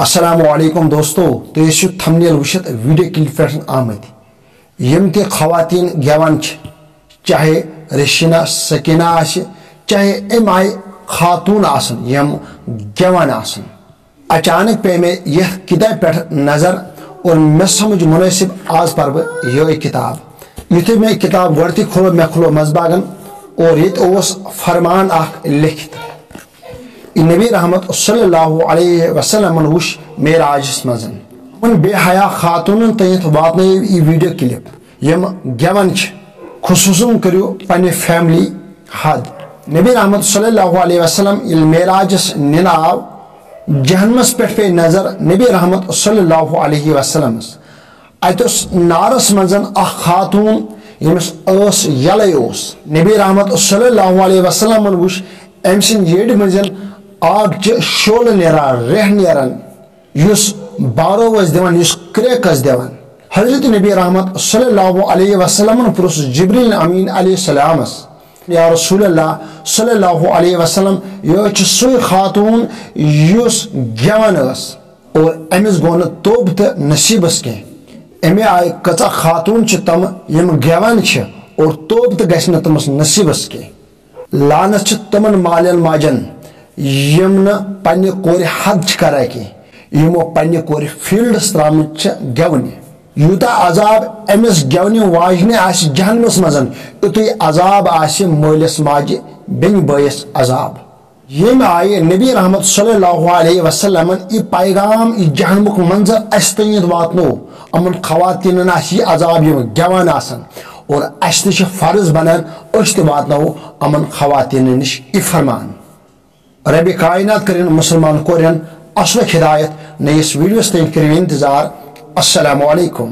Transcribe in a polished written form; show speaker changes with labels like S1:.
S1: अस्सलामु अलैकुम दोस्तों तो थंबनेल वुचित वीडियो क्लिप पे आमद यम ते खवातीन गेवान चाहे रशीना सकीना चाहे अम आय खातून यम गेवान अचानक पे मे यह किताब पे नजर और मे समझ मुनासिब आज पर यह किताब युथे मे किताब गो खोलो मे खोलो मजबागन और ये फरमान लिखित नबी रहमत सल्लल्लाहु अलैहि वसल्लम वुश मेराजस मजन बेहया खातून तयत वात वीडियो क्लिप यम गेवन खुसूसन करो पन्ने फैमिली हद नबी रहमत सल्लल्लाहु अलैहि वसल्लम मेराजस निनाव जहन्नमस पे नजर नबी रहमत सल्लल्लाहु अलैहि वसल्लम अतस नारस मजन खातून यमस यल नबी रहमत सल्लल्लाहु अलैहि वसल्लम वुश अम सिंद येड़ मजन आग शोल नेरान रेह नेरान बारो दिवान क्रेक दिवान हजरत नबी रहमत सल्लल्लाहु अलैहि वसल्लम पुरुष जिब्रील अमीन अलैहि सलामस या रसूलल्लाह सल्लल्लाहु अलैहि वसल्लम यह सो खातून गेवन और अमिस गो तोब तो नसीबस कह अमे आय कचा खातून तम यम गेवन और तोब तो गस तमस नसीबस कह लानत तमन मालन माजन यम न पन्ने कोर हद करा यमो पन्ने कोर फील्डस त्राम गेवन यूता अजाब अमिस गेवन वाजने जहन्नमस मजन युत अजाब मोलिस माज बेन बयस अजाब यम आय नबी रहमत सल्लल्लाहु अलैहि वसल्लम यह पैगाम यह जहन्नमुक मंजर अस तक वातनो अमन खवातीन यह अजाब यम गेवन और अस फर्ज बनान अस वातनो अमन खवातीन नश यह फरमान रब कायनात करें मुसलमान कोरियन असल हिदायत नयस वीडियोस तक करें इंतजार। अस्सलामु अलैकुम।